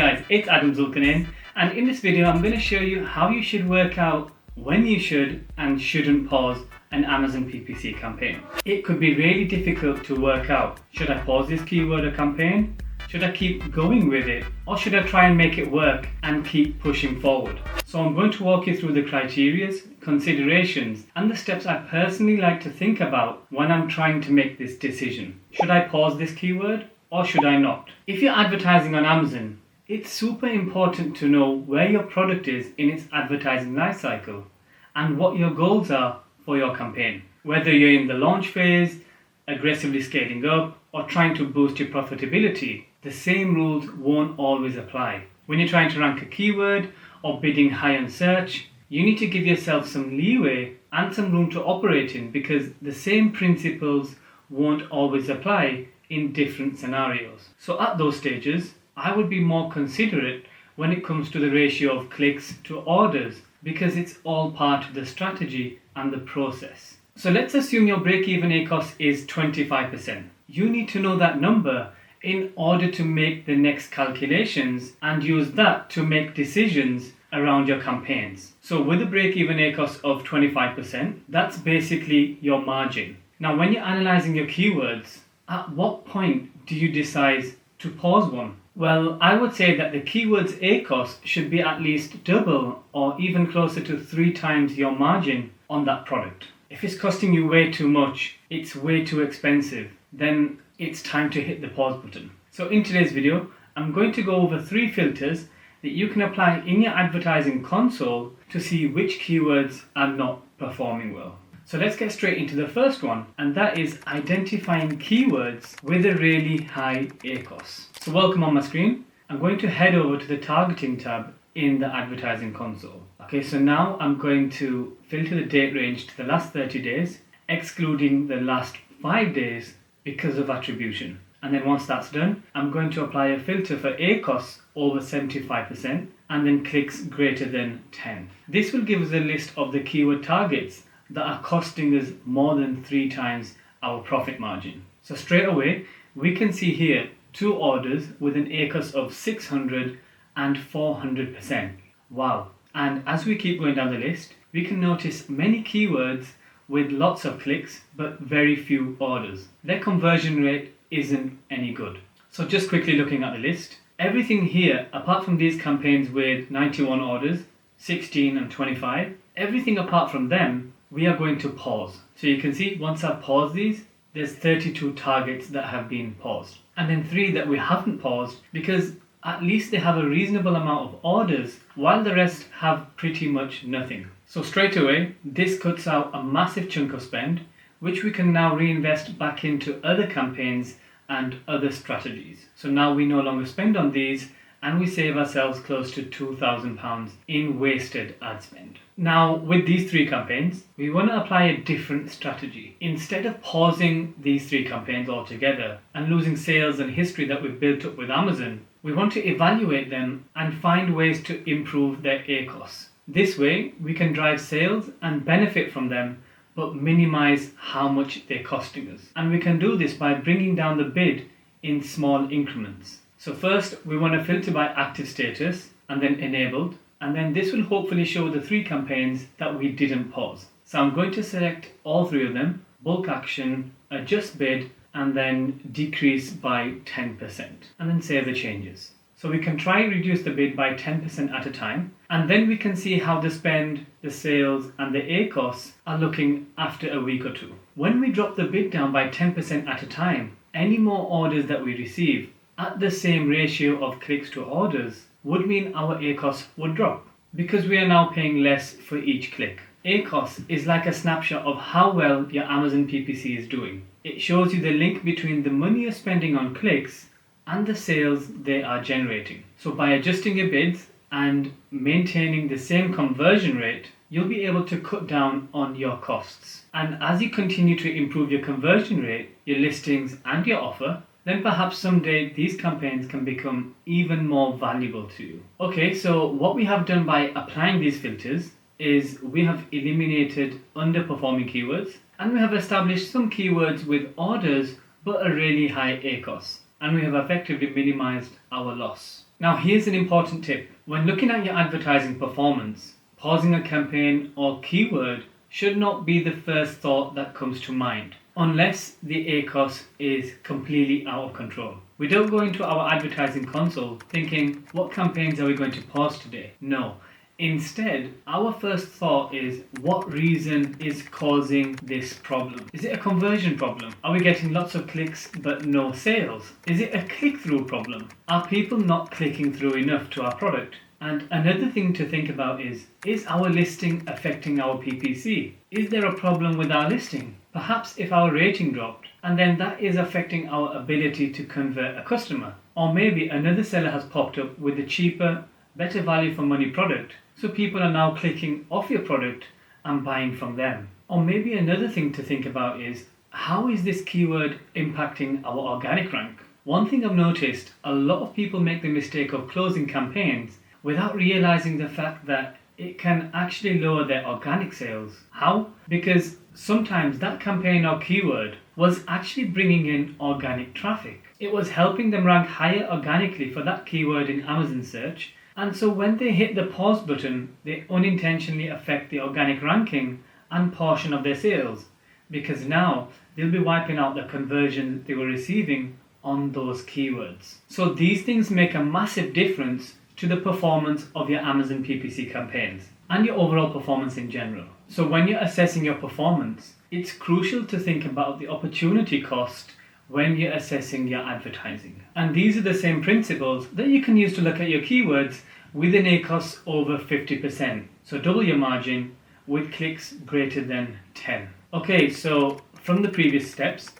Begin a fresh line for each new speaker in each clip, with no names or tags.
guys, it's Adam Zulqarneyn, and in this video I'm going to show you how you should work out when you should and shouldn't pause an Amazon PPC campaign. It could be really difficult to work out, should I pause this keyword or campaign? Should I keep going with it? Or should I try and make it work and keep pushing forward? So I'm going to walk you through the criteria, considerations, and the steps I personally like to think about when I'm trying to make this decision. Should I pause this keyword or should I not? If you're advertising on Amazon, it's super important to know where your product is in its advertising life cycle and what your goals are for your campaign. Whether you're in the launch phase, aggressively scaling up, or trying to boost your profitability, the same rules won't always apply. When you're trying to rank a keyword or bidding high on search, you need to give yourself some leeway and some room to operate in, because the same principles won't always apply in different scenarios. So at those stages, I would be more considerate when it comes to the ratio of clicks to orders, because it's all part of the strategy and the process. So let's assume your break-even ACOS is 25%. You need to know that number in order to make the next calculations and use that to make decisions around your campaigns. So with a break-even ACOS of 25%, that's basically your margin. Now when you're analyzing your keywords, at what point do you decide to pause one? Well, I would say that the keyword's ACOS should be at least double or even closer to 3 times your margin on that product. If it's costing you way too much, it's way too expensive, then it's time to hit the pause button. So in today's video, I'm going to go over 3 filters that you can apply in your advertising console to see which keywords are not performing well. So let's get straight into the first one, and that is identifying keywords with a really high ACOS. So welcome on my screen. I'm going to head over to the targeting tab in the advertising console. Okay, so now I'm going to filter the date range to the last 30 days, excluding the last 5 days because of attribution. And then once that's done, I'm going to apply a filter for ACOS over 75% and then clicks greater than 10. This will give us a list of the keyword targets that are costing us more than 3 times our profit margin. So straight away, we can see here 2 orders with an ACOS of 600 and 400%. Wow. And as we keep going down the list, we can notice many keywords with lots of clicks but very few orders. Their conversion rate isn't any good. So just quickly looking at the list, everything here, apart from these campaigns with 91 orders, 16 and 25, everything apart from them, we are going to pause. So you can see once I've paused these, there's 32 targets that have been paused. And then 3 that we haven't paused because at least they have a reasonable amount of orders, while the rest have pretty much nothing. So straight away, this cuts out a massive chunk of spend, which we can now reinvest back into other campaigns and other strategies. So now we no longer spend on these, and we save ourselves close to £2,000 in wasted ad spend. Now with these 3 campaigns, we want to apply a different strategy. Instead of pausing these 3 campaigns altogether and losing sales and history that we've built up with Amazon, we want to evaluate them and find ways to improve their ACOS. This way, we can drive sales and benefit from them, but minimize how much they're costing us. And we can do this by bringing down the bid in small increments. So first, we want to filter by active status and then enabled. And then this will hopefully show the 3 campaigns that we didn't pause. So I'm going to select all 3 of them, bulk action, adjust bid, and then decrease by 10%, and then save the changes. So we can try and reduce the bid by 10% at a time, and then we can see how the spend, the sales, and the ACOS are looking after a week or 2. When we drop the bid down by 10% at a time, any more orders that we receive at the same ratio of clicks to orders would mean our ACOS would drop, because we are now paying less for each click. ACOS is like a snapshot of how well your Amazon PPC is doing. It shows you the link between the money you're spending on clicks and the sales they are generating. So by adjusting your bids and maintaining the same conversion rate, you'll be able to cut down on your costs. And as you continue to improve your conversion rate, your listings and your offer, then perhaps someday these campaigns can become even more valuable to you. Okay, so what we have done by applying these filters is we have eliminated underperforming keywords, and we have established some keywords with orders but a really high ACOS, and we have effectively minimized our loss. Now here's an important tip. When looking at your advertising performance, pausing a campaign or keyword should not be the first thought that comes to mind, unless the ACoS is completely out of control. We don't go into our advertising console thinking, what campaigns are we going to pause today? No. Instead, our first thought is, what reason is causing this problem? Is it a conversion problem? Are we getting lots of clicks but no sales? Is it a click-through problem? Are people not clicking through enough to our product? And another thing to think about is our listing affecting our PPC? Is there a problem with our listing? Perhaps if our rating dropped, and then that is affecting our ability to convert a customer. Or maybe another seller has popped up with a cheaper, better value for money product, so people are now clicking off your product and buying from them. Or maybe another thing to think about is, how is this keyword impacting our organic rank? One thing I've noticed, a lot of people make the mistake of closing campaigns without realizing the fact that it can actually lower their organic sales. How? Because sometimes that campaign or keyword was actually bringing in organic traffic. It was helping them rank higher organically for that keyword in Amazon search. And so when they hit the pause button, they unintentionally affect the organic ranking and portion of their sales, because now they'll be wiping out the conversion they were receiving on those keywords. So these things make a massive difference to the performance of your Amazon PPC campaigns and your overall performance in general. So when you're assessing your performance, it's crucial to think about the opportunity cost when you're assessing your advertising. And these are the same principles that you can use to look at your keywords with an ACoS over 50%. So double your margin with clicks greater than 10. Okay, so from the previous steps,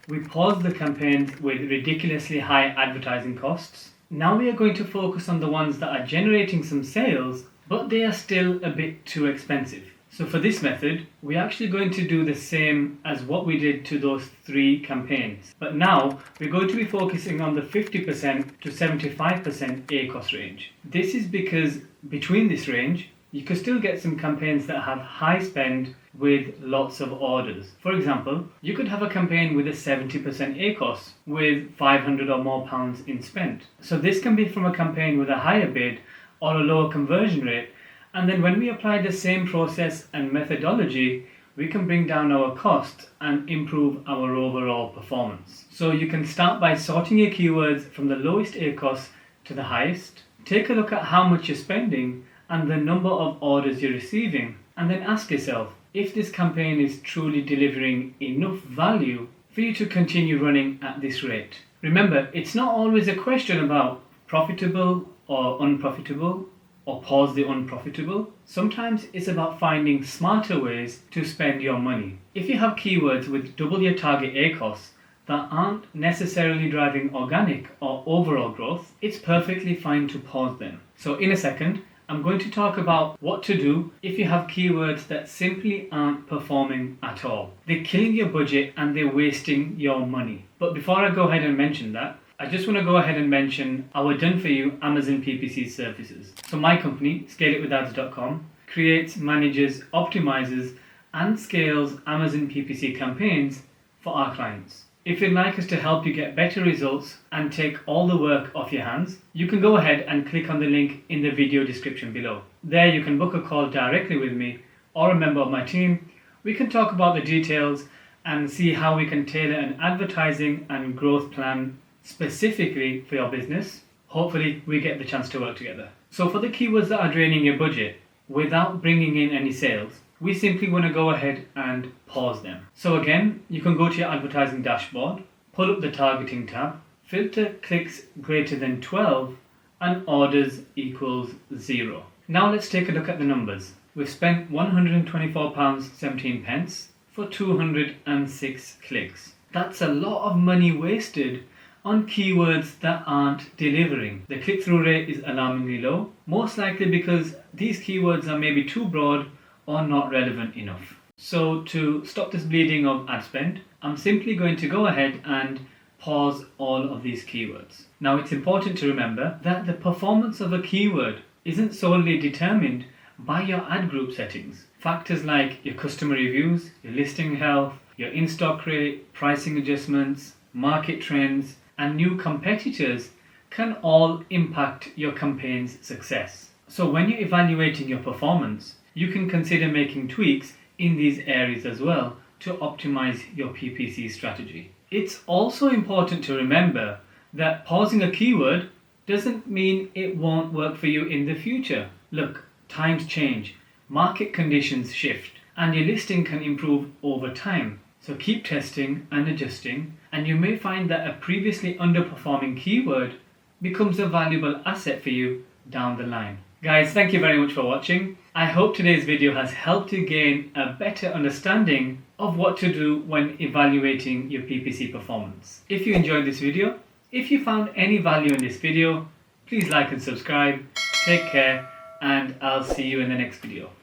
we paused the campaigns with ridiculously high advertising costs. Now we are going to focus on the ones that are generating some sales, but they are still a bit too expensive. So for this method, we're actually going to do the same as what we did to those 3 campaigns. But now we're going to be focusing on the 50% to 75% ACoS range. This is because between this range, you could still get some campaigns that have high spend with lots of orders. For example, you could have a campaign with a 70% ACoS with 500 or more pounds in spent. So this can be from a campaign with a higher bid or a lower conversion rate. And then when we apply the same process and methodology, we can bring down our costs and improve our overall performance. So you can start by sorting your keywords from the lowest ACoS to the highest. Take a look at how much you're spending and the number of orders you're receiving, and then ask yourself if this campaign is truly delivering enough value for you to continue running at this rate. Remember, it's not always a question about profitable or unprofitable, or pause the unprofitable. Sometimes it's about finding smarter ways to spend your money. If you have keywords with double your target ACoS that aren't necessarily driving organic or overall growth, it's perfectly fine to pause them. So in a second, I'm going to talk about what to do if you have keywords that simply aren't performing at all. They're killing your budget and they're wasting your money. But before I go ahead and mention that, I just want to go ahead and mention our done-for-you Amazon PPC services. So my company, scaleitwithads.com, creates, manages, optimizes, and scales Amazon PPC campaigns for our clients. If you'd like us to help you get better results and take all the work off your hands, you can go ahead and click on the link in the video description below. There you can book a call directly with me or a member of my team. We can talk about the details and see how we can tailor an advertising and growth plan specifically for your business. Hopefully we get the chance to work together. So for the keywords that are draining your budget without bringing in any sales, we simply want to go ahead and pause them. So again, you can go to your advertising dashboard, pull up the targeting tab, filter clicks greater than 12 and orders equals 0. Now let's take a look at the numbers. We've spent £124.17 for 206 clicks. That's a lot of money wasted on keywords that aren't delivering. The click-through rate is alarmingly low, most likely because these keywords are maybe too broad or not relevant enough. So to stop this bleeding of ad spend, I'm simply going to go ahead and pause all of these keywords. Now it's important to remember that the performance of a keyword isn't solely determined by your ad group settings. Factors like your customer reviews, your listing health, your in-stock rate, pricing adjustments, market trends, and new competitors can all impact your campaign's success. So when you're evaluating your performance, you can consider making tweaks in these areas as well to optimize your PPC strategy. It's also important to remember that pausing a keyword doesn't mean it won't work for you in the future. Look, times change, market conditions shift, and your listing can improve over time. So keep testing and adjusting, and you may find that a previously underperforming keyword becomes a valuable asset for you down the line. Guys, thank you very much for watching. I hope today's video has helped you gain a better understanding of what to do when evaluating your PPC performance. If you enjoyed this video, if you found any value in this video, please like and subscribe. Take care, and I'll see you in the next video.